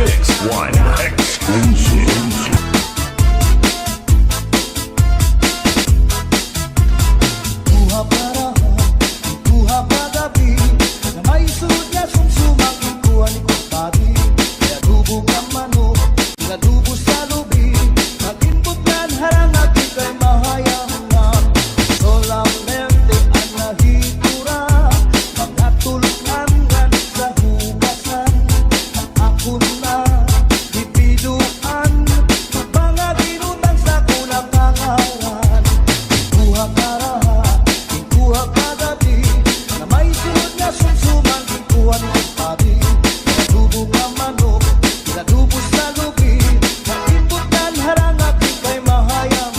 Mix One exclusive. Buha parahan, buha pagabi, na may sulod na sumsumang ikuha ni kumpari. Kaya dubog ang manok, pinadubo sa lubi, mag-inbutlan harang at ika'y mahayang. Solamente ang nahitura, mga tulungan sa hugasan. Ang ako na bibiduan, mga binutang sa kulang pangalan. Buha parahan, ikuha kagabi, na may sulod na sumsumang ikuha ni kumpari. Pinadubog ang manok, pinadubo sa lubi, mag-inbutlan harang at ika'y mahayang.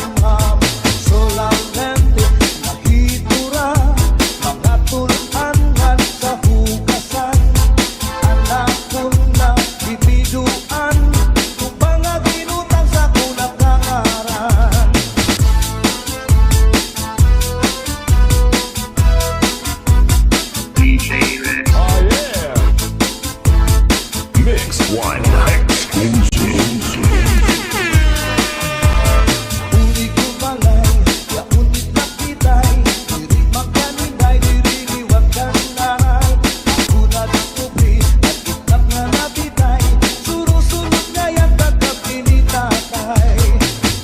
Solamente nahitura, mga tulungan sa hugasan. Anak ko na bibiduan, kung mga binutang sa kulang pangalan. DJ Rex. Oh yeah. Mix One exclusive. Uli ko balay, ya unit na kitay, diri magkaninday, diri liwag kanay. Ako na diskubri, at kitap nga napitay, surusunod nga yan kagabi ni tatay.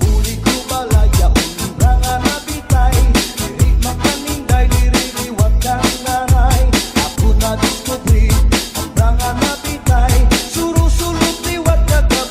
Uli ko balay, ya unit nga napitay, diri magkaninday, diri liwag kanay. Ako na diskubri, ang nga napitay, surusunod liwag kagabi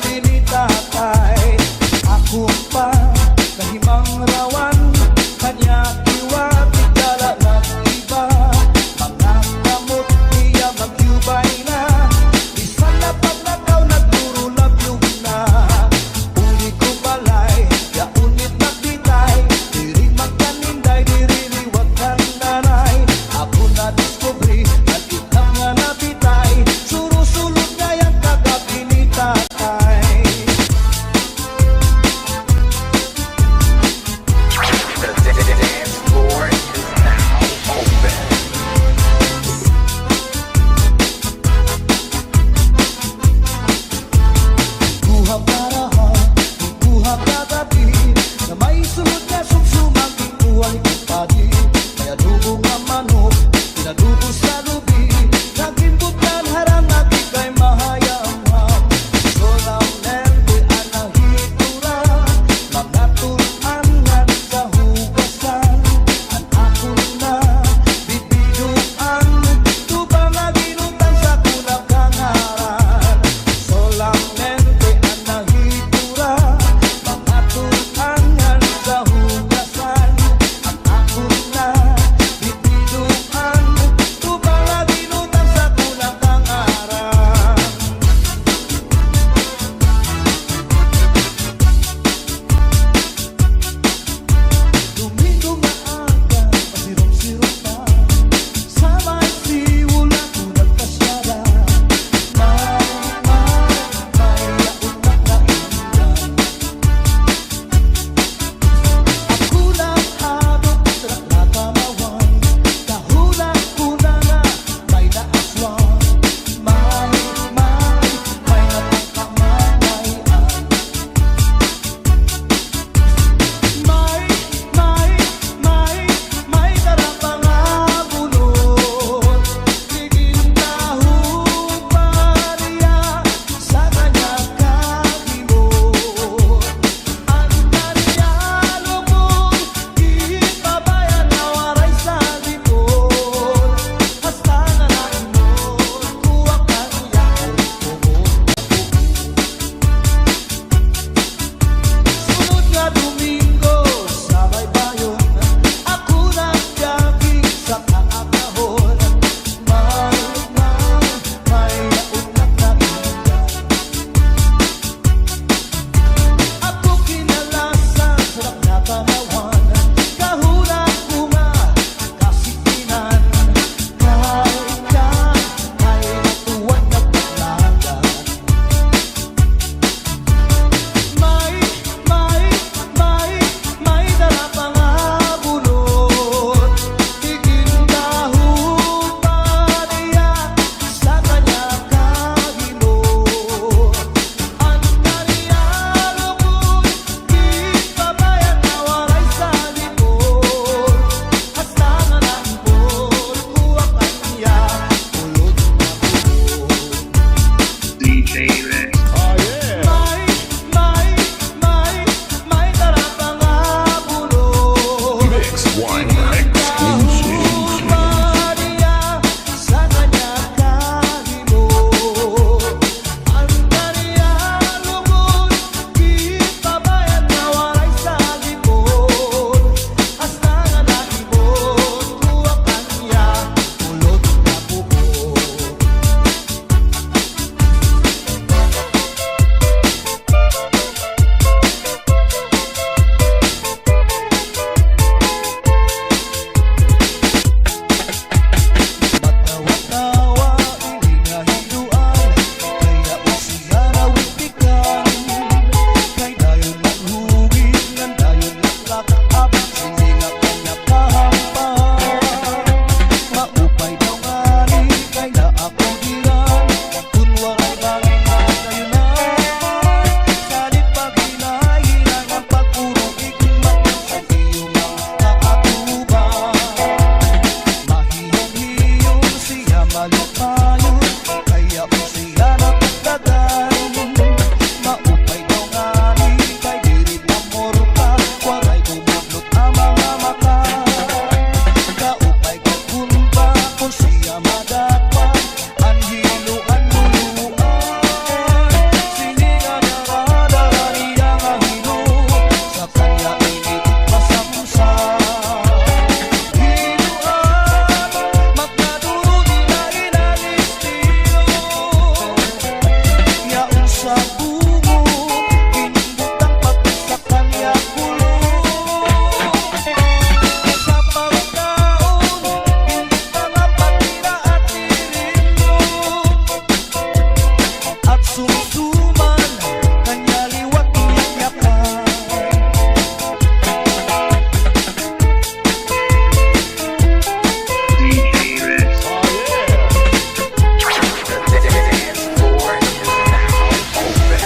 Rex. Oh yeah. May tarapang-abulo Mix one exclusive. Maria, sa kanya kahimo ang kanya lungod, di pabayad na walay sa libon. Hasta nga naibon, kuha kanya ulot na buo. Matawa-tawa, hinahiluan, kaya usiya na witikan. Kay dayon lang hugid, ngan dayon lang lakap, sininga kanya kahampan. Maupay daw ngani, kaya ako diran, kung waray langit na kayunan. Salit pag hinahilan ang pag-urong ikmat sa iyong mga kaatuban. Mahihiyong siya malupayon, kaya siya napagdagan. Maupay daw ngani, kay diri na morta, waray kumablot ang mga mata. Kaupay kakunta, kung siya madapa, ang hiluan luluan. Sininga daradara niya nga hilo, sa kanya initig pasamsa. Hiluan, magkaduro nila inalistino. Yaong sa bungo, inibutang pati sa kanya gulo. Sa pagkaon, hindi pa nga patira at irinyo. At sumsuman, kanya liwat iyak-yakan. DJ Rex. Oh yeah. The dance floor is now open.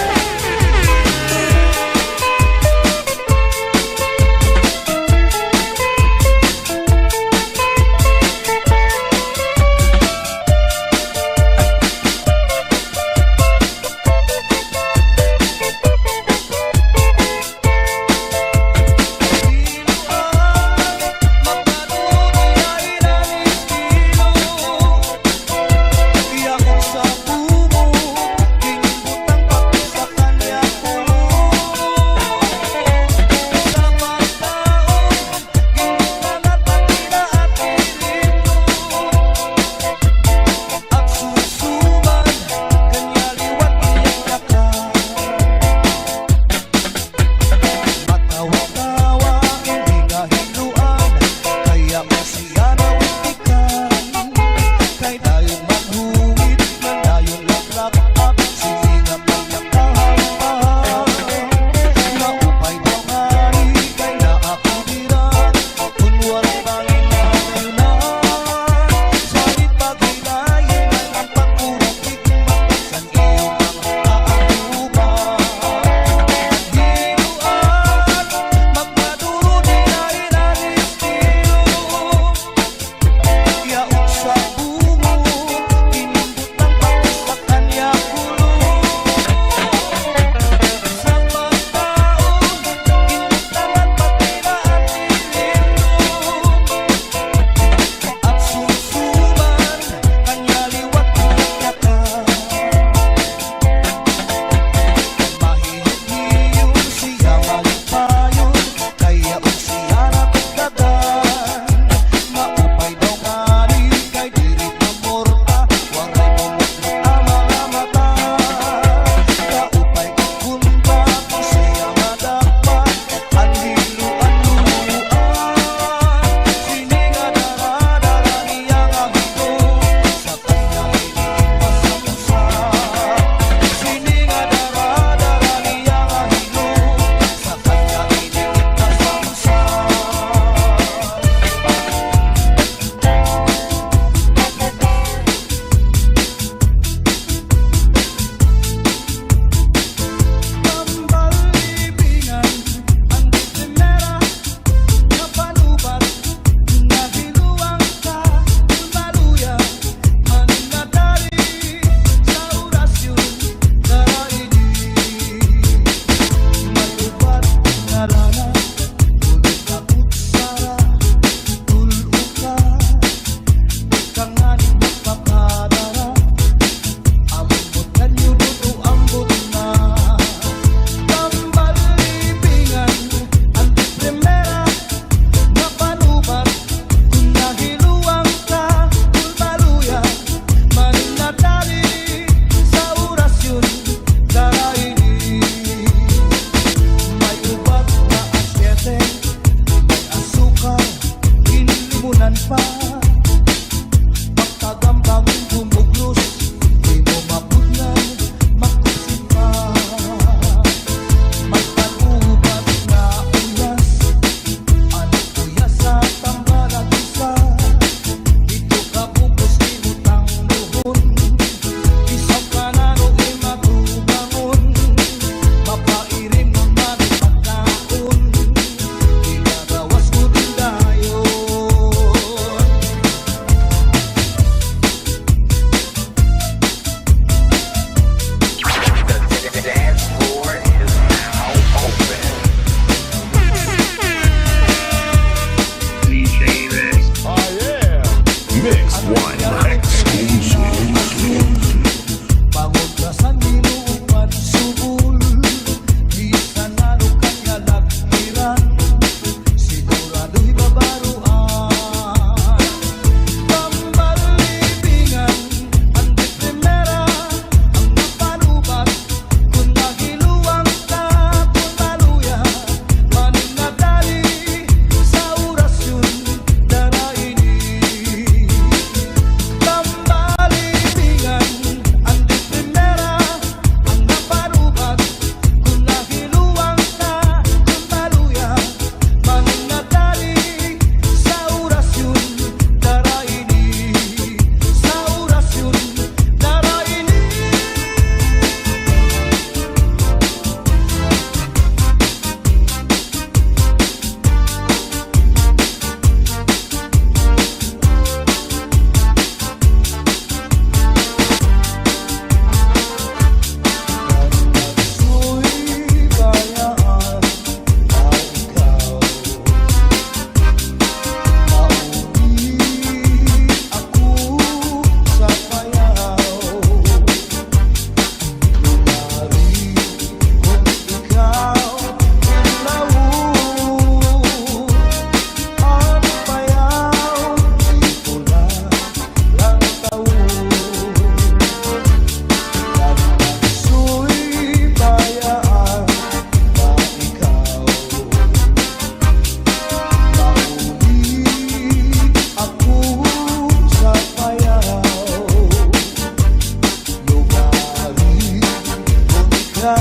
na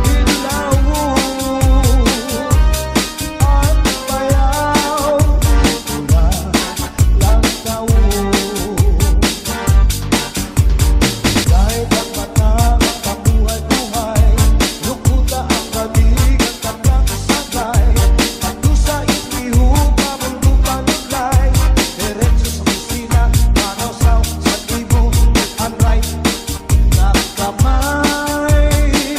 ilaw at bayaw ito na lang tao. Kahit ang mata makabuhay-buhay, lukuta ang kadig at takang sagay. Pagdusa inihupa mundo panuglay, diretso sa kusina, manasaw sa ibo, ang right na kamay.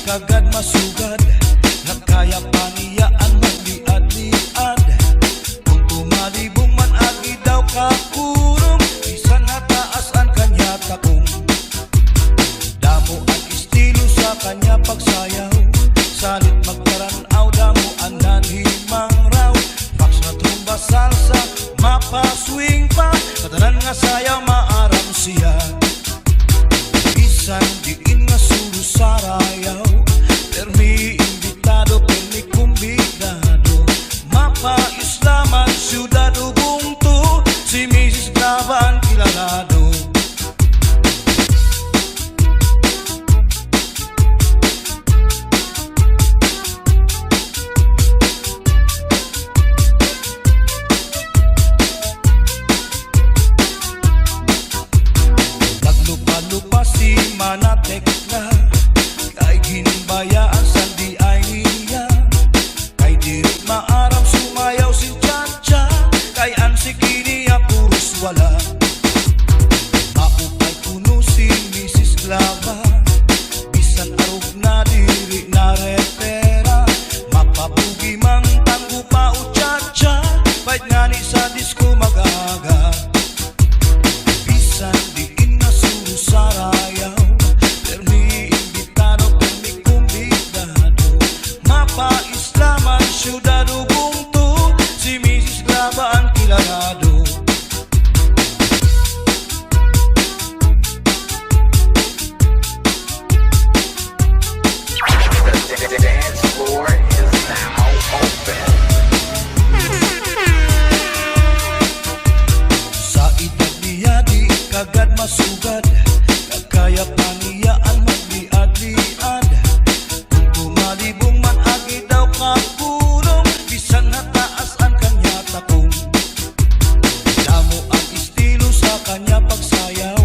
kagad masugad, nagkaya pa niya ang magliad-liad. Kung tumalibong man agi daw kakurong, bisan nataas ang kanya takong. Damo ang estilo sa kanya pagsayaw, salit magkaranaw, damo ang nanhimang raw. Fax na trumba, salsa, mapa, swing pa, katanan nga sayaw maaram siya. Bisan diin nga suro sarayaw, permi imbitado, permi kumbidado. Mapa, Islaman, syudad, Ubuntu, si Mrs. Glava ang kilalado. Naglupa-lupa si Manatekla, kay ginimbayaan sandi ay niya. Kay diri maaram sumayaw si Chacha, kay ang sikiniya puros wala. Maupay kuno si Mrs. Glava, bisan arog na diri na repera. Mapabugi mang tanggo pa o Chacha, pahit nga ni sa disco magaga. Bisan diin na suro sarayaw, permi imbitado, permi kumbidado. Mapa, Islaman, syudad, Ubuntu, si Mrs. Glava ang kilalado. The dance floor is now open. Sa edad niya di kagad masugad, nagkaya pa niya ang magliad-liad. Kung tumalibong man agi daw kakurong, bisan nataas ang kanya takong. Damo ang estilo sa kanya pagsayaw,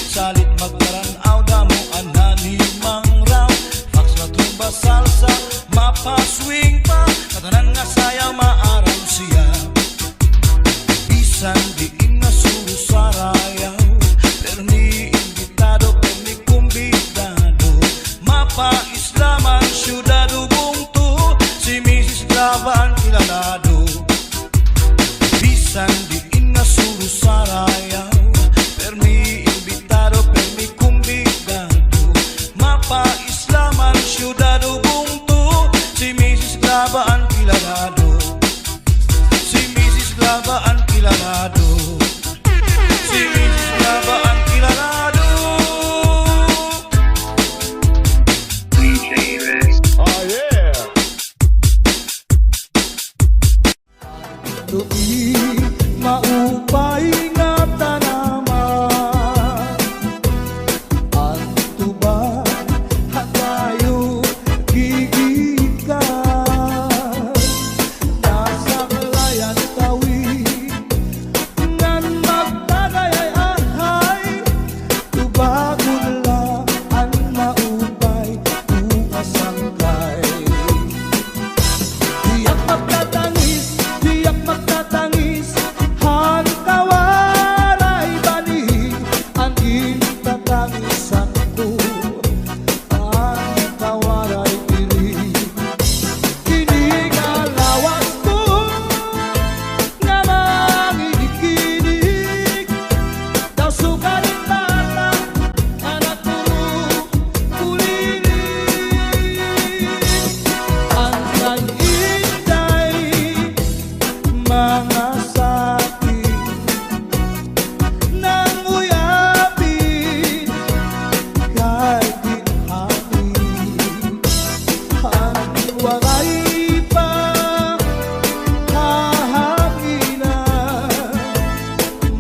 salit magkaranaw, damo ang nanhimang raw. Fax na trumba, salsa, mapa, swing pa, katanan nga sayaw maaram siya. Bisan diin na suro sarayaw, permi imbitado, permi kumbidado. Mapa, Islaman, syudad, Ubuntu, si Mrs. Glava ang kilalado. Bisan diin na suro sarayaw, permi imbitado, permi kumbidado. Mapa, Islaman, syudad, Ubuntu, si Mrs. Glava ang kilalado. Si Mrs. Glava ang kilalado. Si Mrs. Glava ang kilalado. DJ Rex. Oh yeah. Tu'i maupay nga tanaman, ang tuba hatayo gigikan. Nasa kalayan tawi ngan magtagayay-ahay, tuba kula ang maupay umasangkay. Diyak magtatangis, diyak magtatangis, han kawaray bani, ang itatangisan ko, ang kawaray diri. Kinig alawas ko, nga mangikinig, daw sukarin tata, anak ko kulinig. Ang kay-inday, mga sakit nang uyapin, kay ginhangin. Ang wangay pa hahanginan,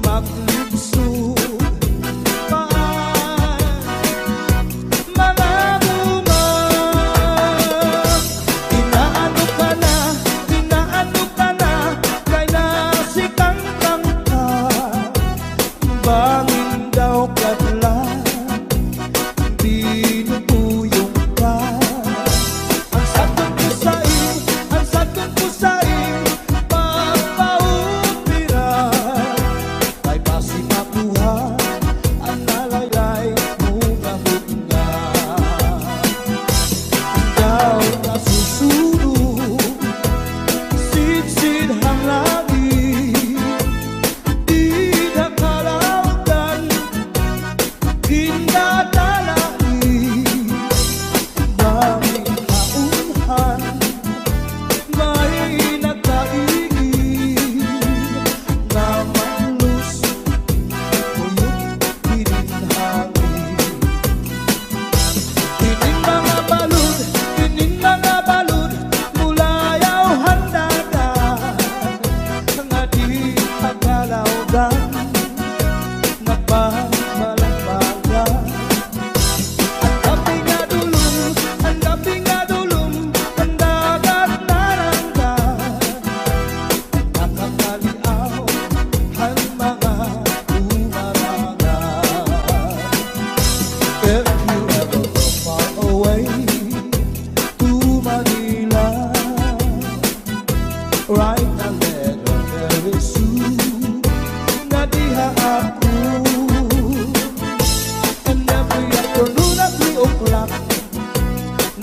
maglibsod paan mga bumang. Inaano ka na, kay nasikang ka. Bangin daw kadlan, binubuyong ka. Ang sagot ko sa iyo,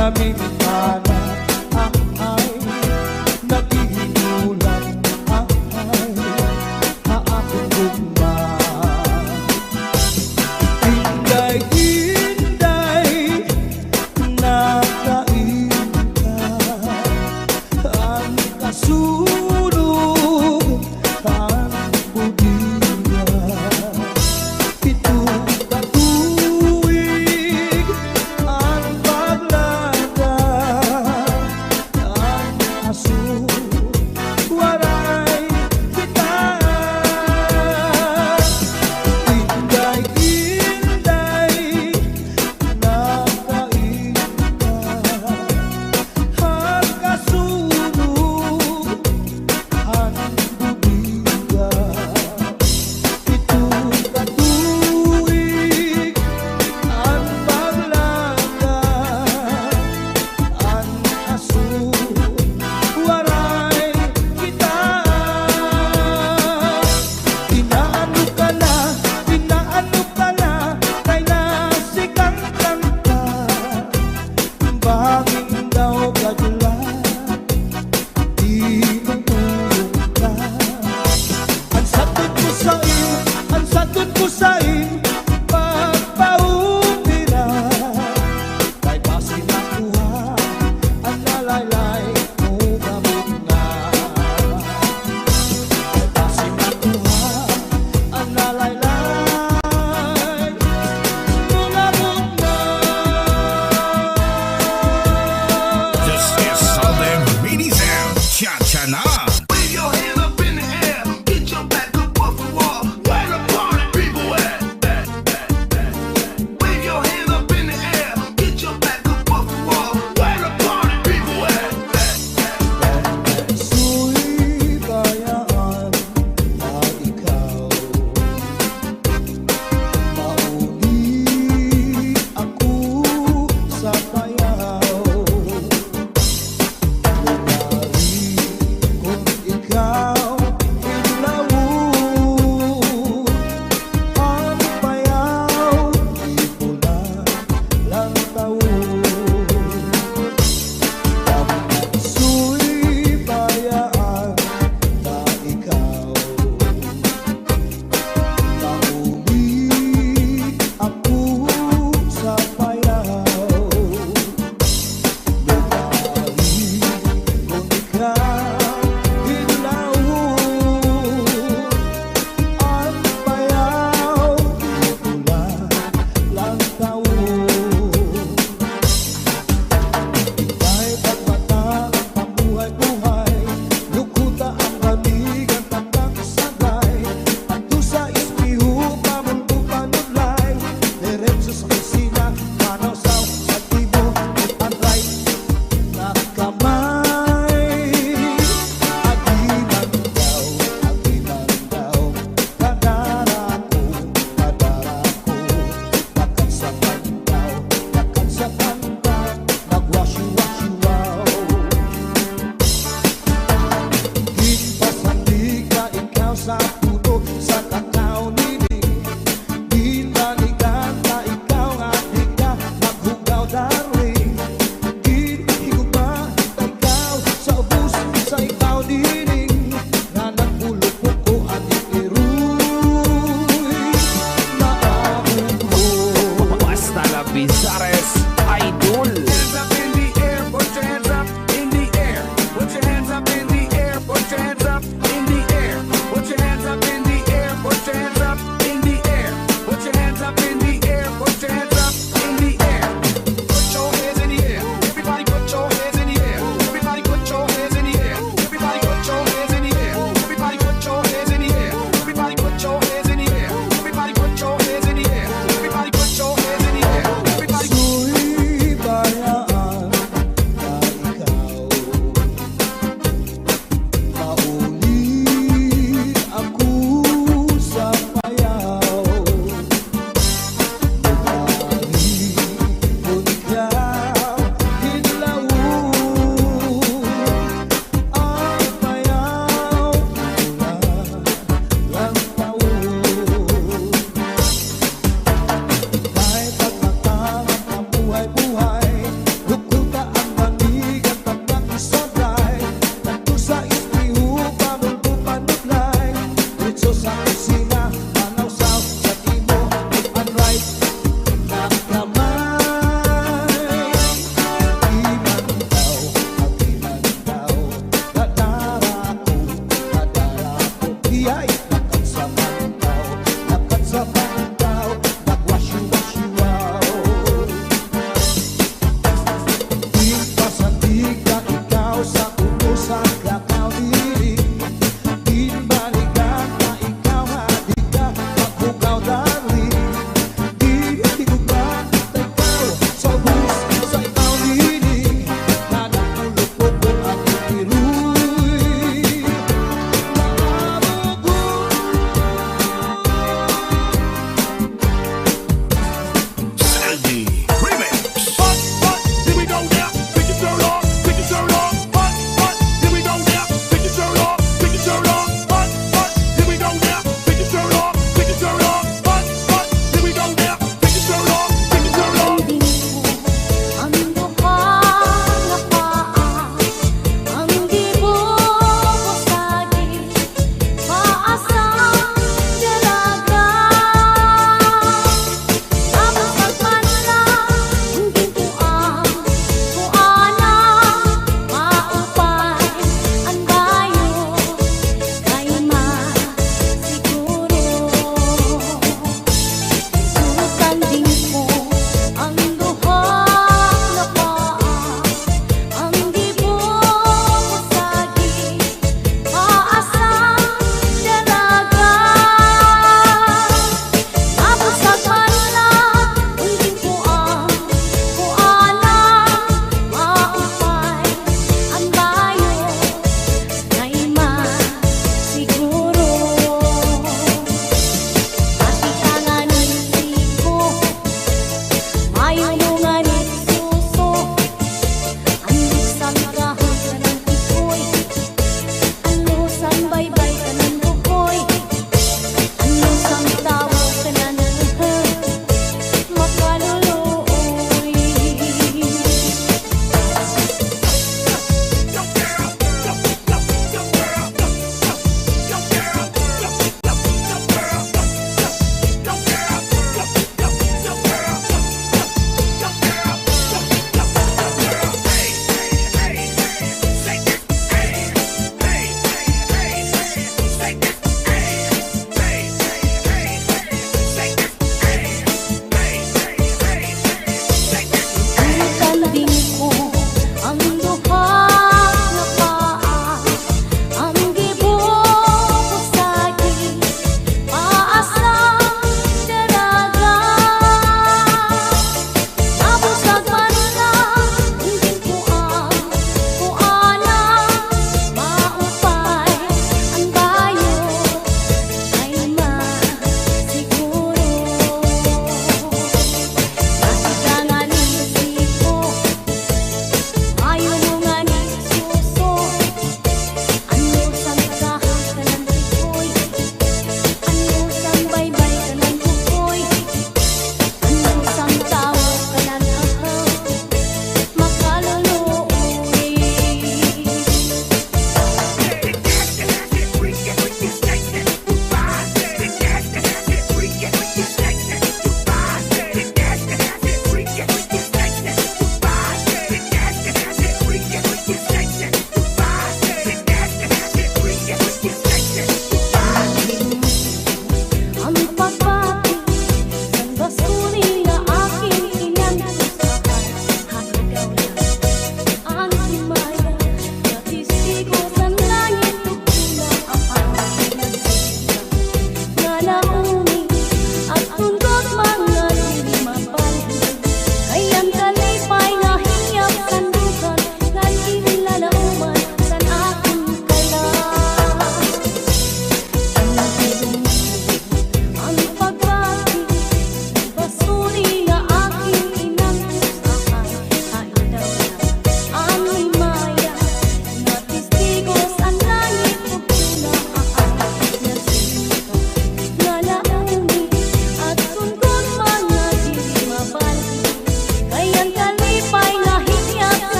namimana ay naghihinulang ay aakong gumba. Hinday-hinday nakainta ang kasunog ang budiya. Pitong katuwig ang paglakad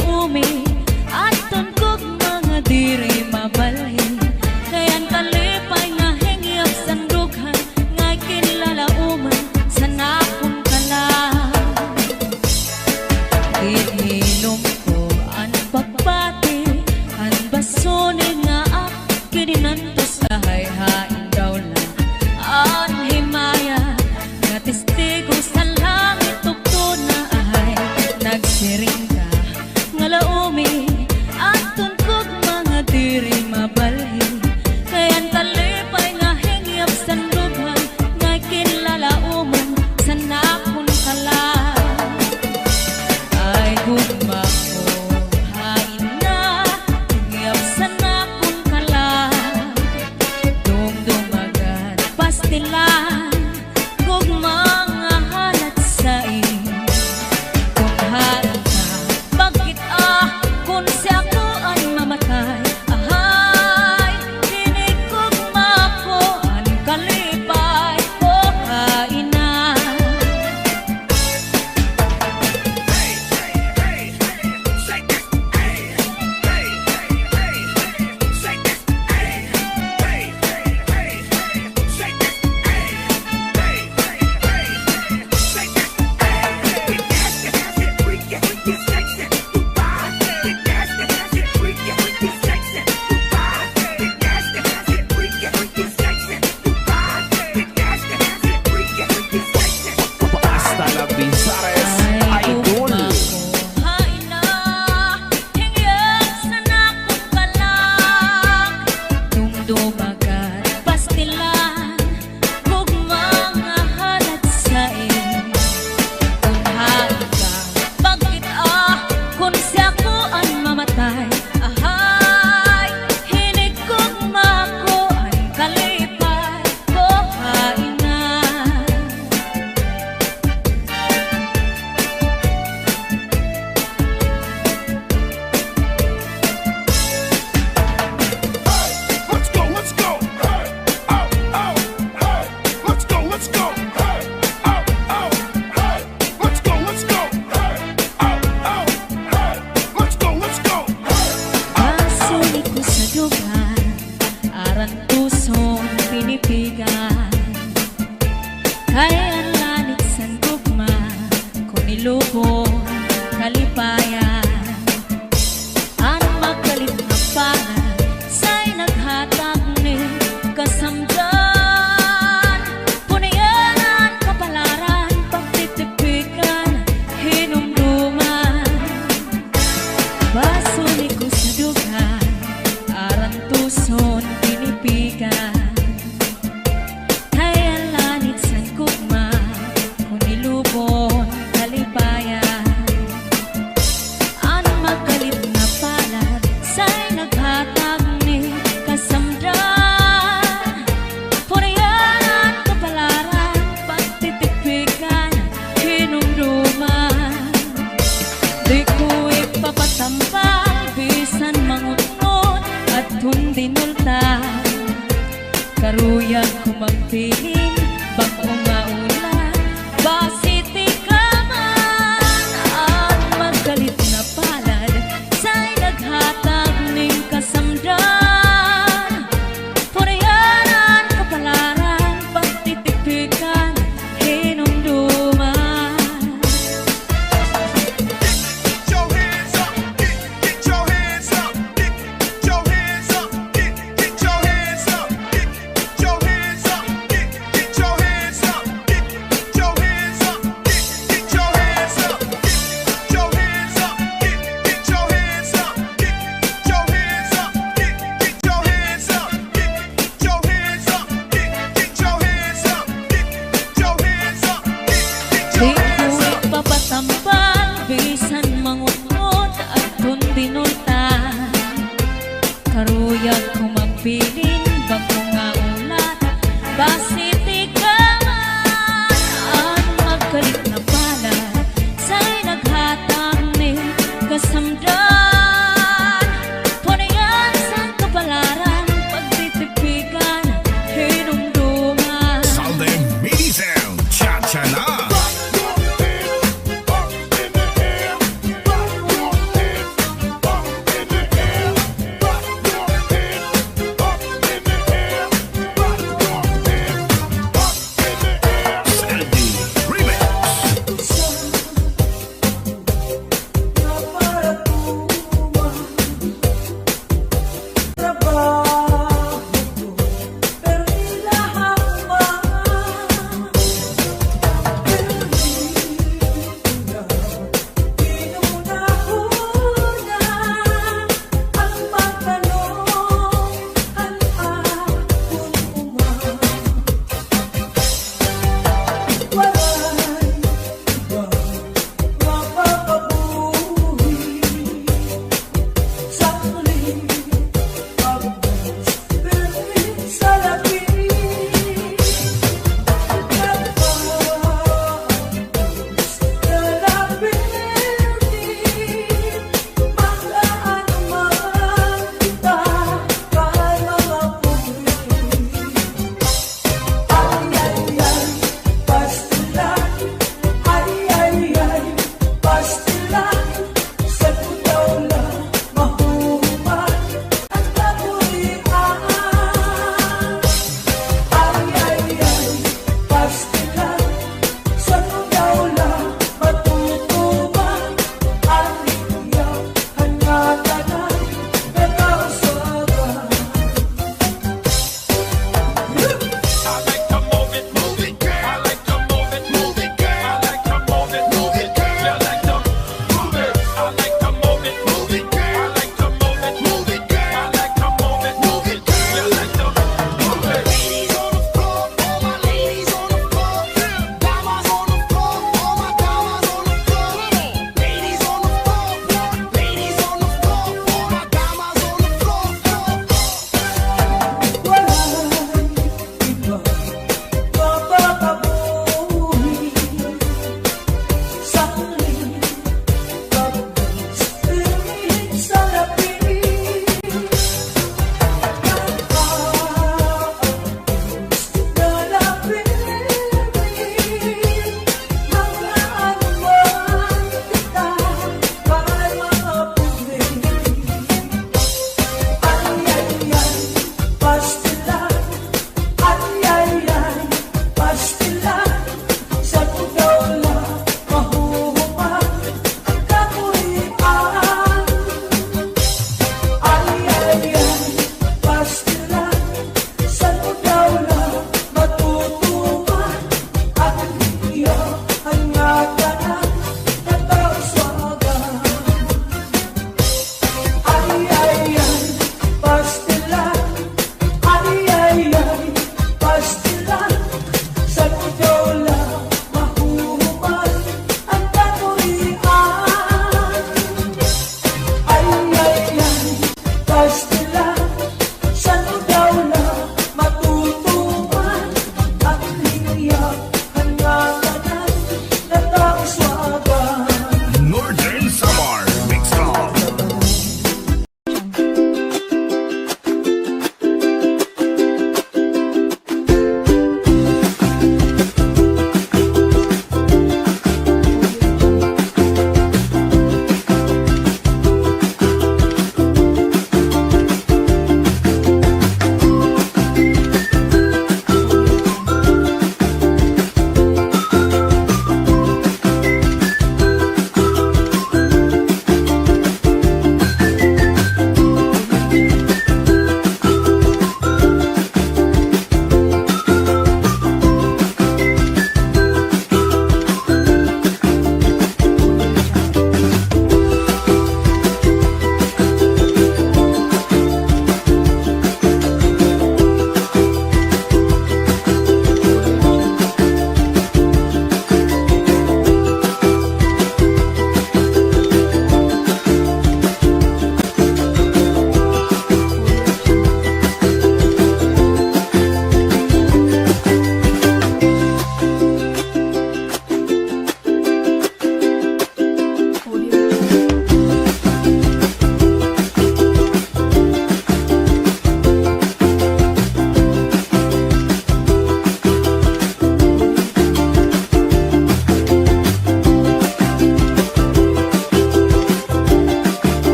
laumi at tungkog mga diri mabalhin. Kayan kalipay nga hingyap sandughan nga kinlalauman sa nakong kalang. Hinilom ko ang pagbati ang basone nga ak kininantos kahay-hain daw lang ang himaya nga testigo sa langit tukto na ahay nagsiring ka nga laumi at tungkog mga diri mabalhin. Kayan talipay nga hingyap sandughan nga kinlalauman sa nakon kalang. Ay gugma ko hain na hingyap sa nakon kalang. Dumdumagan pastilan gugma nga halat sa in. Kung hain ka bakit kung siya ko ay mamatay. Ahay dinig gugma ko ang kalipay ko hain na. Hasta la Bizares Idol. Hain na hingyap sa nakong kalang. Dumdumagan pastilan gugma nga halat sa in. Kung hain ka bakit kung siya ko ang mamatay. Ahay hinig gugma ko ang kalipay ko hain na. Let's go, let's go. Hey, oh, oh, hey. Let's go, let's go. Hey, oh, oh, hey. Let's go, let's go. Hey, oh, oh, hey. Let's go, let's go. Pasulit ko sa dugan, aran pusong pinipigan. Kaya ang lanit sa gugma, kung ilubong kalipayan. Ang magkalit na pangan, sa'y naghatag ni kasamdan. Punayanan, kapalaran, pagtitipikan, hinumduman. Basulit ko sa dugan, aran tuson pinipigan. Kaya lanit sa gugma, kung ilubon kalipayan. Ang magkalit na palad, sa'y naghatag ni kasamdan. Punayanan, kapalaran, pagtitipikan, hinumduman. Di ko ipapatampal, bisan mangunod at hundinulta. Karuyag ko magpili